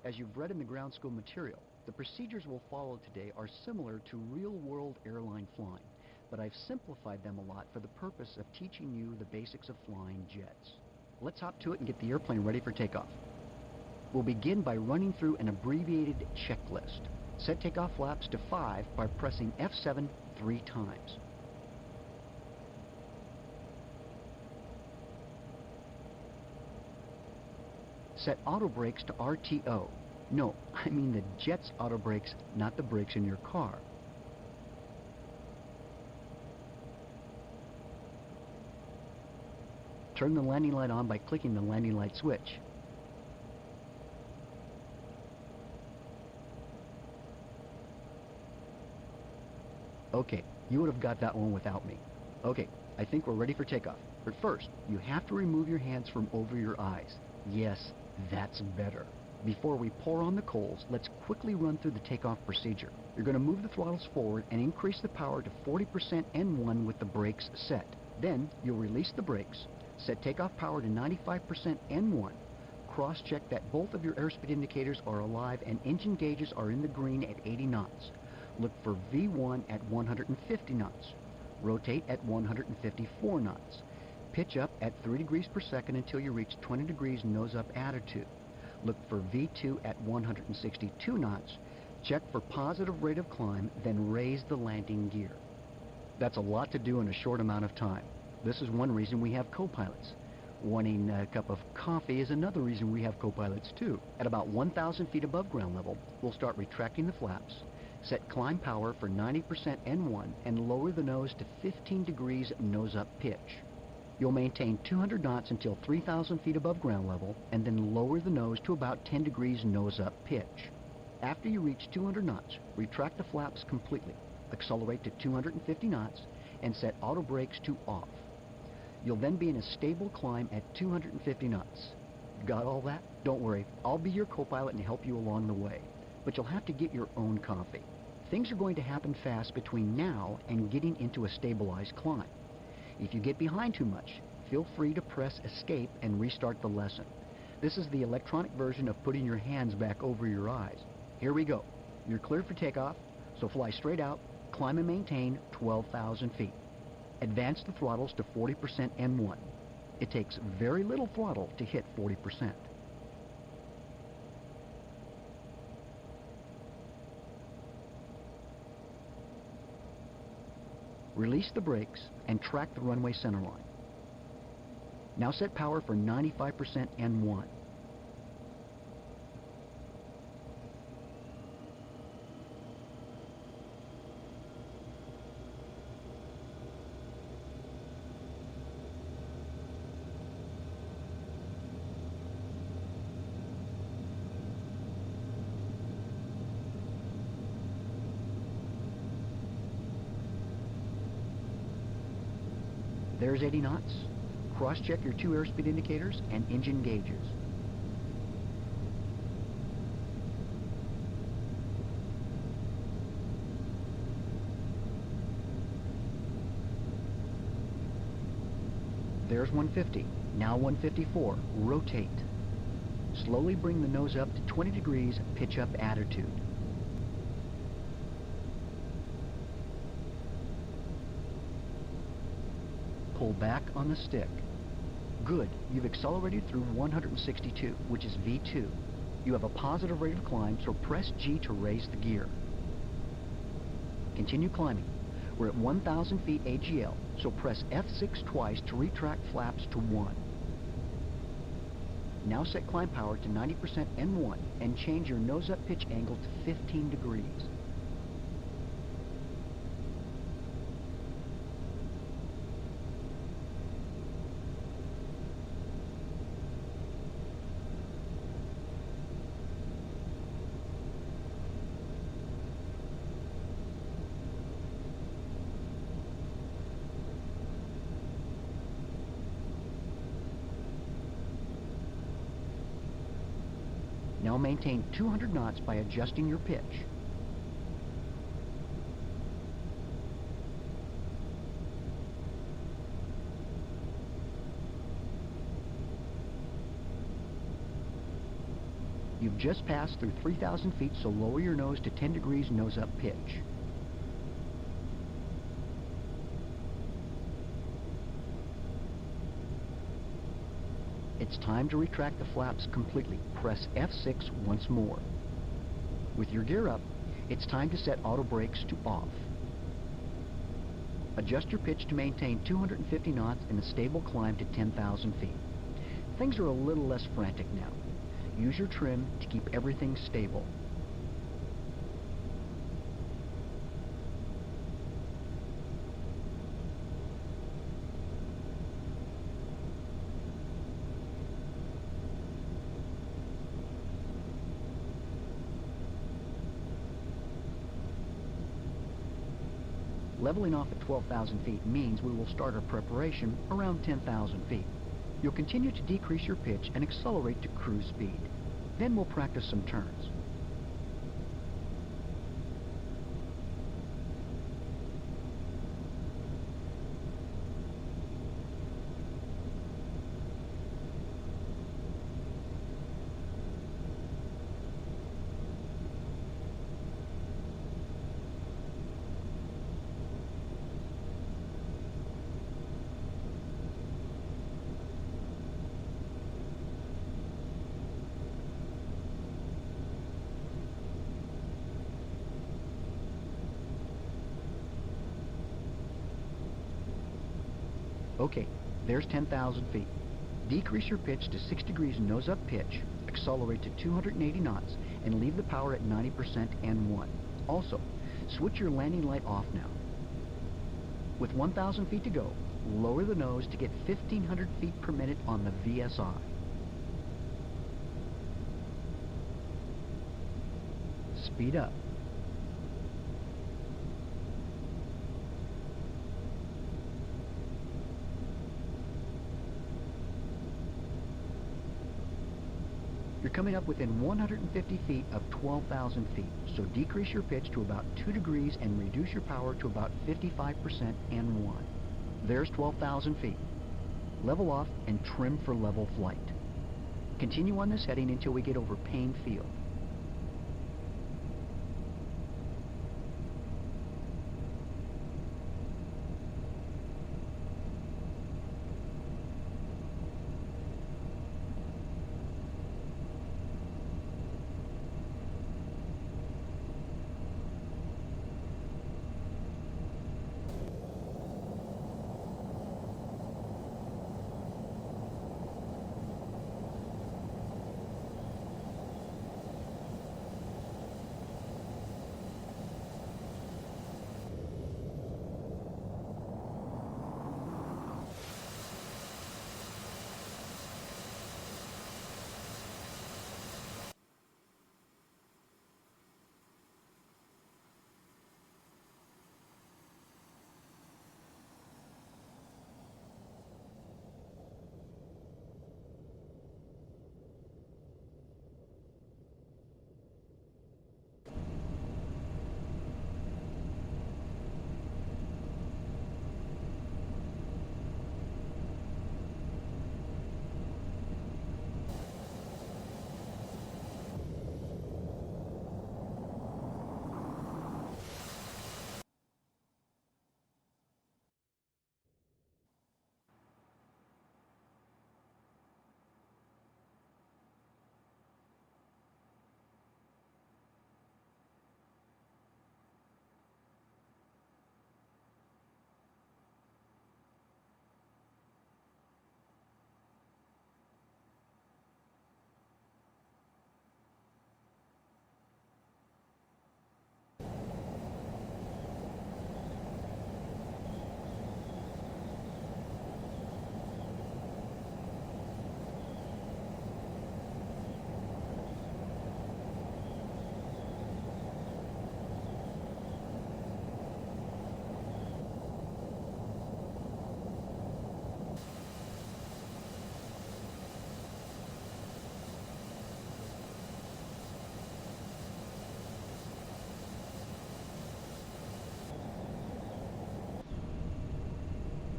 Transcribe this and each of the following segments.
As you've read in the ground school material, the procedures we'll follow today are similar to real-world airline flying, but I've simplified them a lot for the purpose of teaching you the basics of flying jets. Let's hop to it and get the airplane ready for takeoff. We'll begin by running through an abbreviated checklist. Set takeoff flaps to 5 by pressing F7 3 times. Set auto brakes to RTO. No, I mean the jet's auto brakes, not the brakes in your car. Turn the landing light on by clicking the landing light switch. Okay, you would have got that one without me. Okay, I think we're ready for takeoff. But first, you have to remove your hands from over your eyes. Yes, that's better. Before we pour on the coals, let's quickly run through the takeoff procedure. You're going to move the throttles forward and increase the power to 40% N1 with the brakes set. Then, you'll release the brakes, set takeoff power to 95% N1, cross-check that both of your airspeed indicators are alive and engine gauges are in the green at 80 knots. Look for V1 at 150 knots. Rotate at 154 knots. Pitch up at 3 degrees per second until you reach 20 degrees nose-up attitude. Look for V2 at 162 knots. Check for positive rate of climb, then raise the landing gear. That's a lot to do in a short amount of time. This is one reason we have co-pilots. Wanting a cup of coffee is another reason we have co-pilots too. At about 1,000 feet above ground level, we'll start retracting the flaps, set climb power for 90% N1, and lower the nose to 15 degrees nose-up pitch. You'll maintain 200 knots until 3,000 feet above ground level, and then lower the nose to about 10 degrees nose-up pitch. After you reach 200 knots, retract the flaps completely, accelerate to 250 knots, and set auto brakes to off. You'll then be in a stable climb at 250 knots. Got all that? Don't worry, I'll be your co-pilot and help you along the way. But you'll have to get your own coffee. Things are going to happen fast between now and getting into a stabilized climb. If you get behind too much, feel free to press escape and restart the lesson. This is the electronic version of putting your hands back over your eyes. Here we go. You're cleared for takeoff, so fly straight out, climb and maintain 12,000 feet. Advance the throttles to 40% N1. It takes very little throttle to hit 40%. Release the brakes and track the runway centerline. Now set power for 95% N1. There's 80 knots. Cross-check your 2 airspeed indicators and engine gauges. There's 150. Now 154. Rotate. Slowly bring the nose up to 20 degrees pitch up attitude. Pull back on the stick. Good, you've accelerated through 162, which is V2. You have a positive rate of climb, so press G to raise the gear. Continue climbing. We're at 1,000 feet AGL, so press F6 twice to retract flaps to 1. Now set climb power to 90% N1 and change your nose-up pitch angle to 15 degrees. Now maintain 200 knots by adjusting your pitch. You've just passed through 3,000 feet, so lower your nose to 10 degrees nose-up pitch. It's time to retract the flaps completely. Press F6 once more. With your gear up, it's time to set auto brakes to off. Adjust your pitch to maintain 250 knots in a stable climb to 10,000 feet. Things are a little less frantic now. Use your trim to keep everything stable. Leveling off at 12,000 feet means we will start our preparation around 10,000 feet. You'll continue to decrease your pitch and accelerate to cruise speed. Then we'll practice some turns. Okay, there's 10,000 feet. Decrease your pitch to 6 degrees nose-up pitch, accelerate to 280 knots, and leave the power at 90% N1. Also, switch your landing light off now. With 1,000 feet to go, lower the nose to get 1,500 feet per minute on the VSI. Speed up. You're coming up within 150 feet of 12,000 feet, so decrease your pitch to about 2 degrees and reduce your power to about 55% N1. There's 12,000 feet. Level off and trim for level flight. Continue on this heading until we get over Payne Field.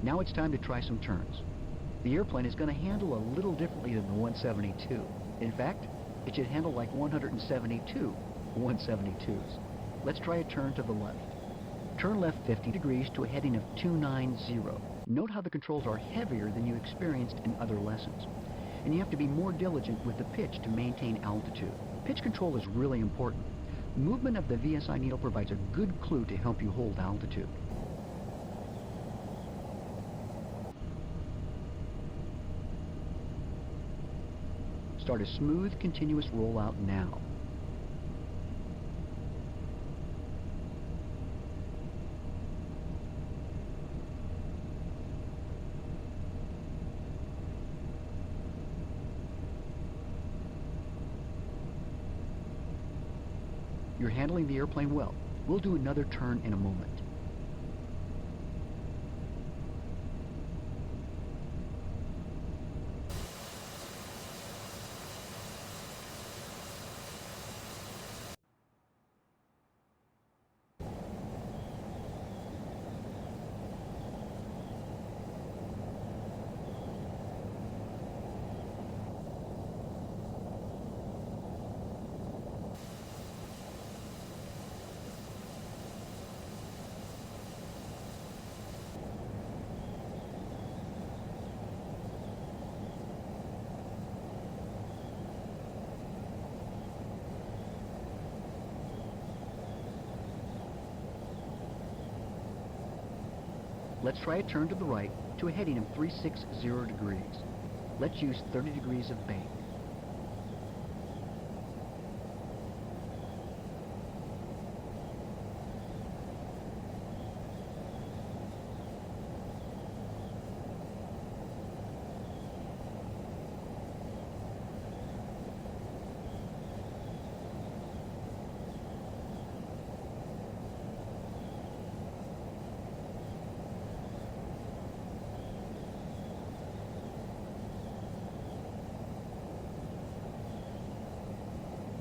Now it's time to try some turns. The airplane is going to handle a little differently than the 172. In fact, It should handle like 172 172s. Let's try a turn to the left. Turn left 50 degrees to a heading of 290. Note how the controls are heavier than you experienced in other lessons. And you have to be more diligent with the pitch to maintain altitude. Pitch control is really important. Movement of the VSI needle provides a good clue to help you hold altitude. Start a smooth, continuous rollout now. You're handling the airplane well. We'll do another turn in a moment. Let's try a turn to the right to a heading of 360 degrees. Let's use 30 degrees of bank.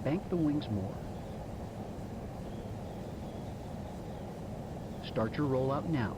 Bank the wings more. Start your rollout now.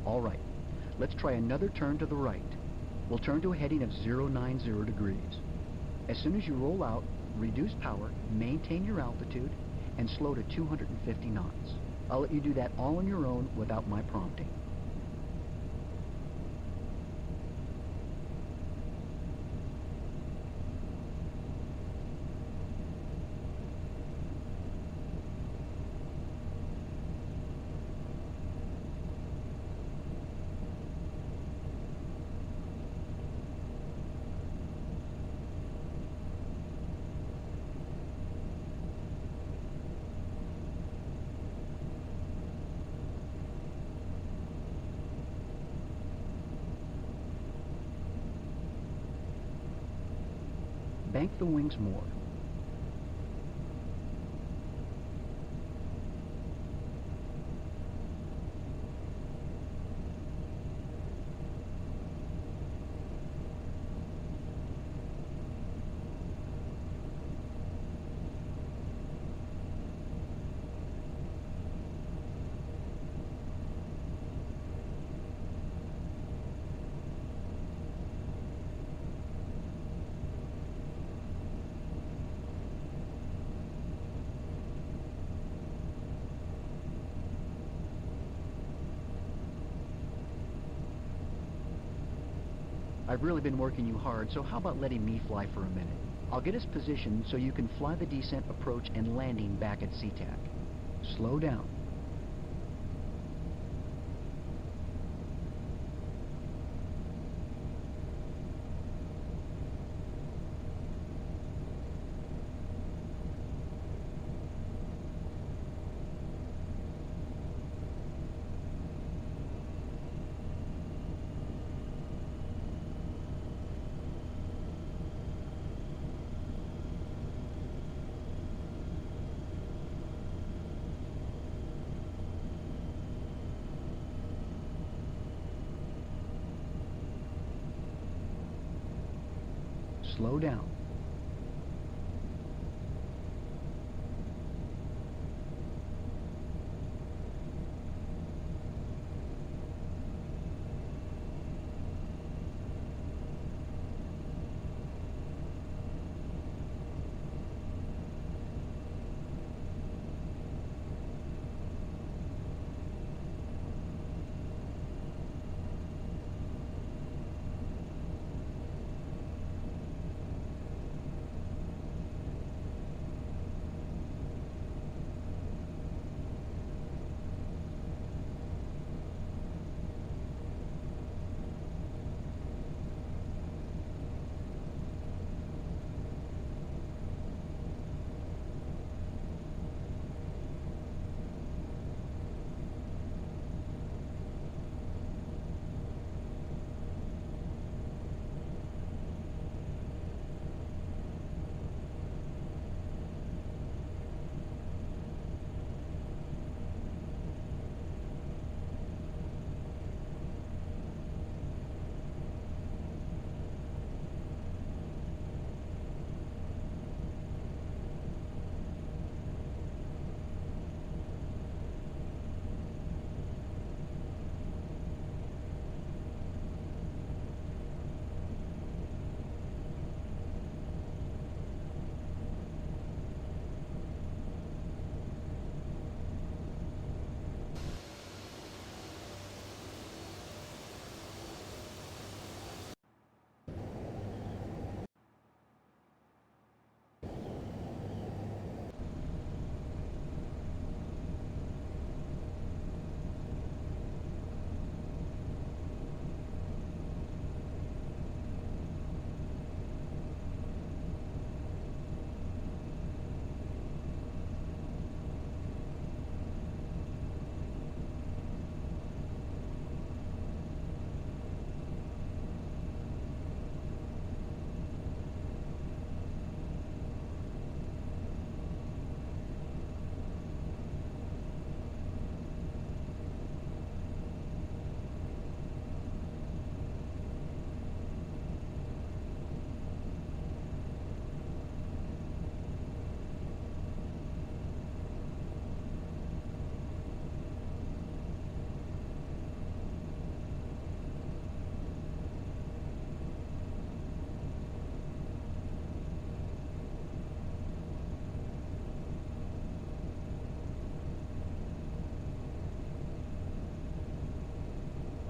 All right, let's try another turn to the right. We'll turn to a heading of 090 degrees. As soon as you roll out, reduce power, maintain your altitude, and slow to 250 knots. I'll let you do that all on your own without my prompting. Bank the wings more. I've really been working you hard, so how about letting me fly for a minute? I'll get us positioned so you can fly the descent, approach, and landing back at SeaTac. Slow down. Slow down.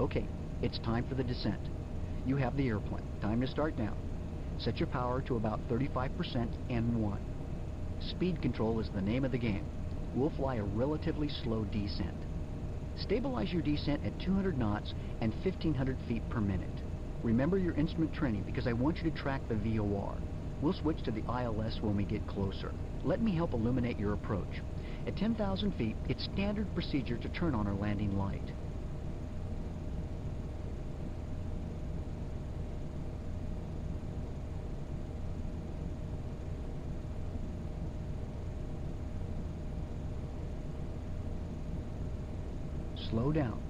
Okay, it's time for the descent. You have the airplane. Time to start down. Set your power to about 35% and 1. Speed control is the name of the game. We'll fly a relatively slow descent. Stabilize your descent at 200 knots and 1,500 feet per minute. Remember your instrument training because I want you to track the VOR. We'll switch to the ILS when we get closer. Let me help illuminate your approach. At 10,000 feet, it's standard procedure to turn on our landing light. Slow down.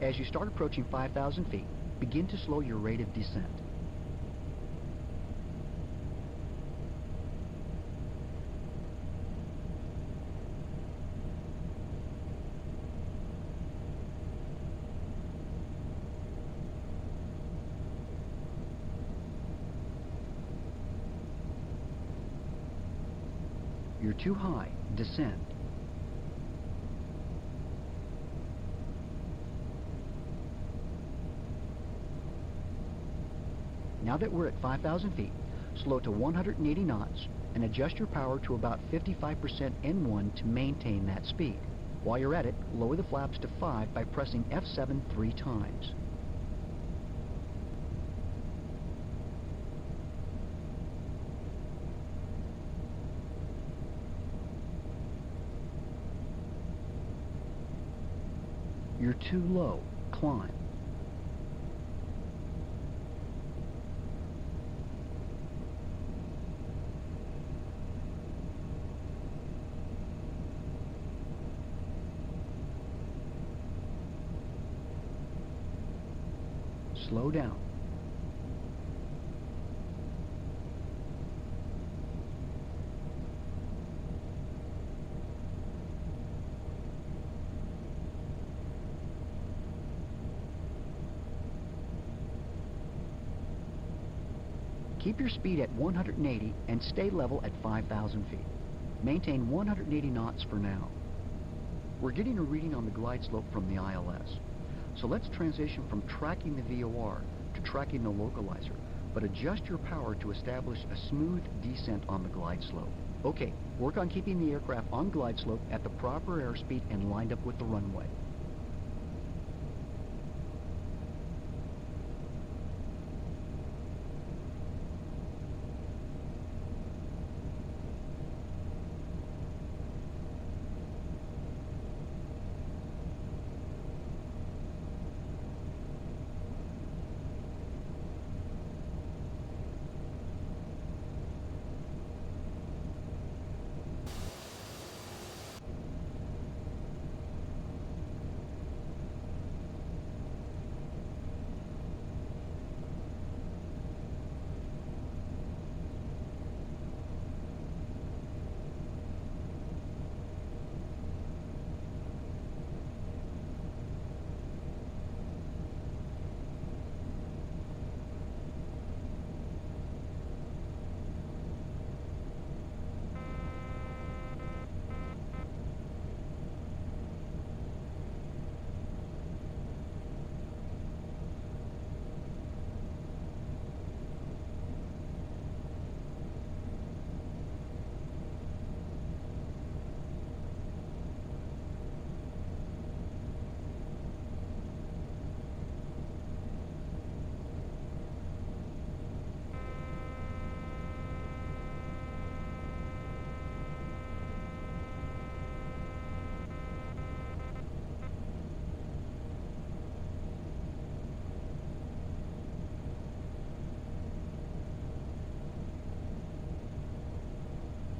As you start approaching 5,000 feet, begin to slow your rate of descent. You're too high. Descend. Now that we're at 5,000 feet, slow to 180 knots and adjust your power to about 55% N1 to maintain that speed. While you're at it, lower the flaps to 5 by pressing F7 3 times. You're too low. Climb. Slow down. Keep your speed at 180 and stay level at 5,000 feet. Maintain 180 knots for now. We're getting a reading on the glide slope from the ILS. So let's transition from tracking the VOR to tracking the localizer, but adjust your power to establish a smooth descent on the glide slope. Okay, work on keeping the aircraft on glide slope at the proper airspeed and lined up with the runway.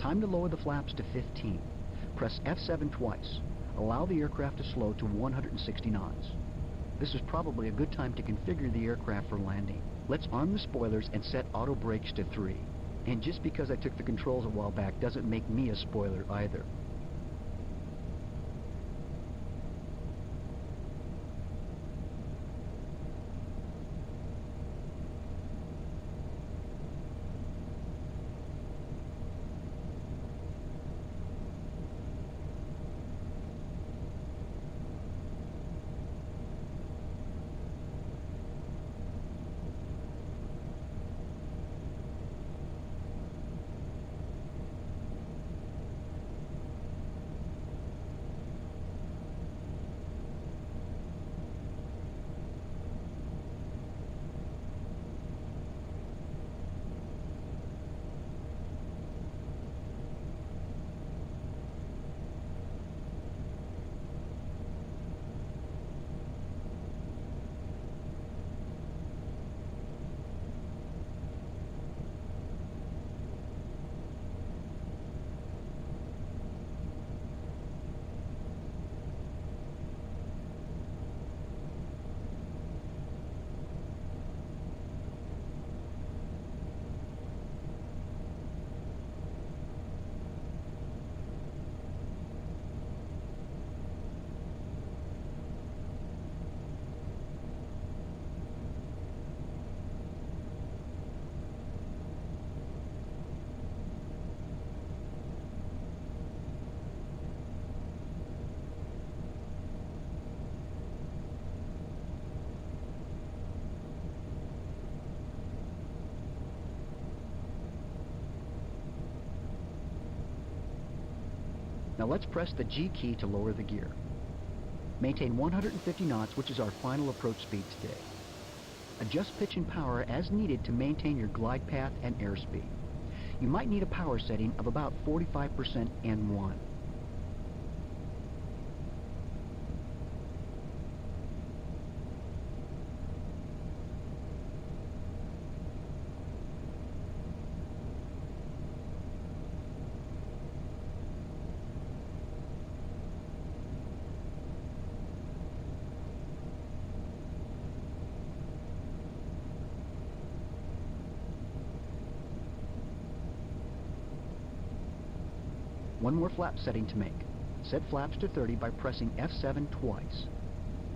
Time to lower the flaps to 15. Press F7 twice. Allow the aircraft to slow to 160 knots. This is probably a good time to configure the aircraft for landing. Let's arm the spoilers and set auto brakes to 3. And just because I took the controls a while back doesn't make me a spoiler either. Now let's press the G key to lower the gear. Maintain 150 knots, which is our final approach speed today. Adjust pitch and power as needed to maintain your glide path and airspeed. You might need a power setting of about 45% N1. One more flap setting to make. Set flaps to 30 by pressing F7 twice.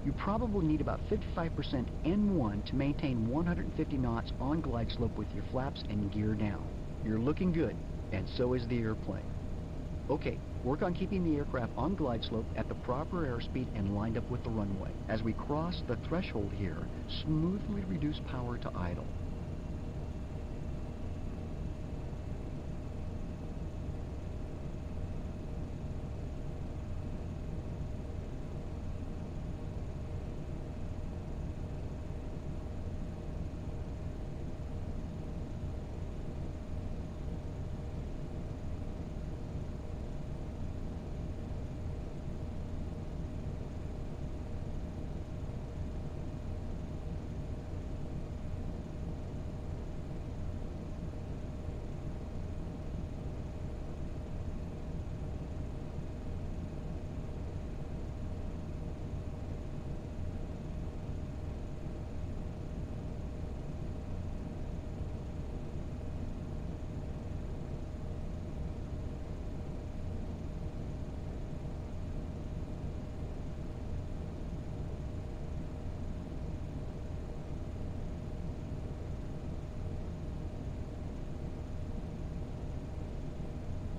You probably need about 55% N1 to maintain 150 knots on glide slope with your flaps and gear down. You're looking good, and so is the airplane. Okay, work on keeping the aircraft on glide slope at the proper airspeed and lined up with the runway. As we cross the threshold here, smoothly reduce power to idle.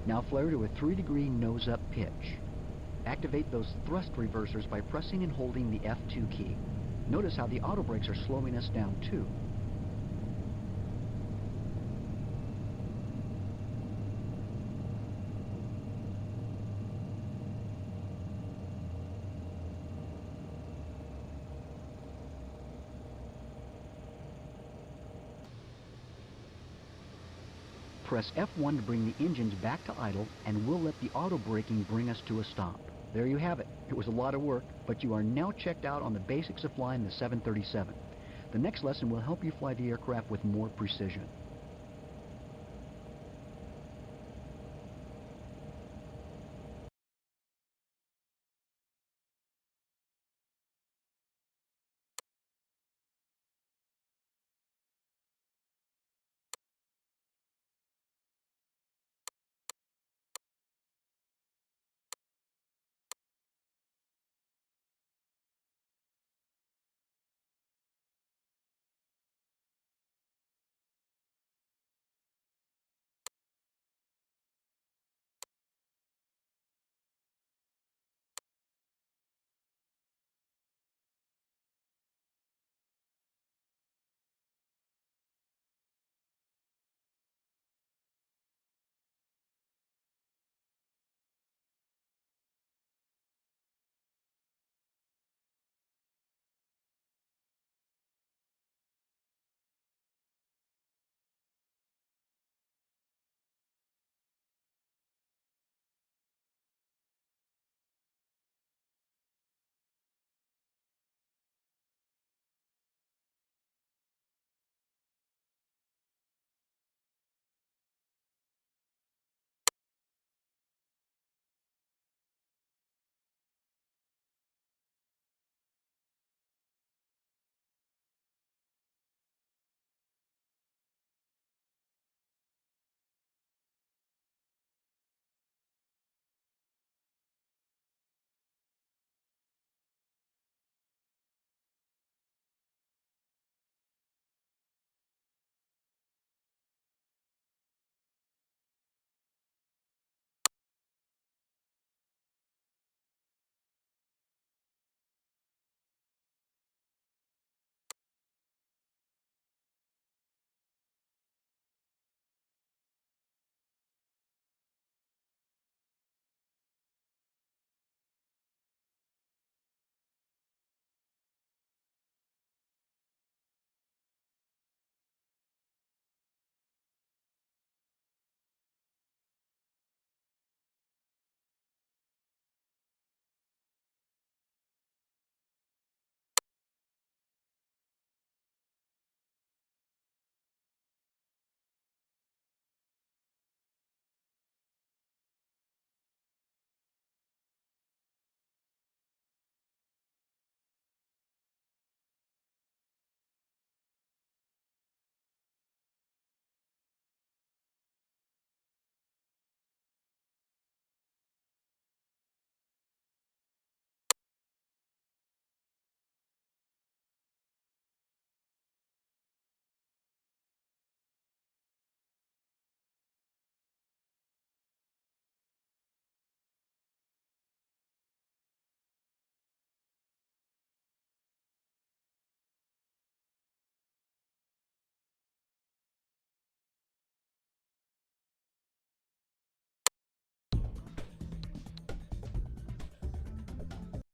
Now flare to a 3-degree nose-up pitch. Activate those thrust reversers by pressing and holding the F2 key. Notice how the auto brakes are slowing us down too. Press F1 to bring the engines back to idle, and we'll let the auto braking bring us to a stop. There you have it. It was a lot of work, but you are now checked out on the basics of flying the 737. The next lesson will help you fly the aircraft with more precision.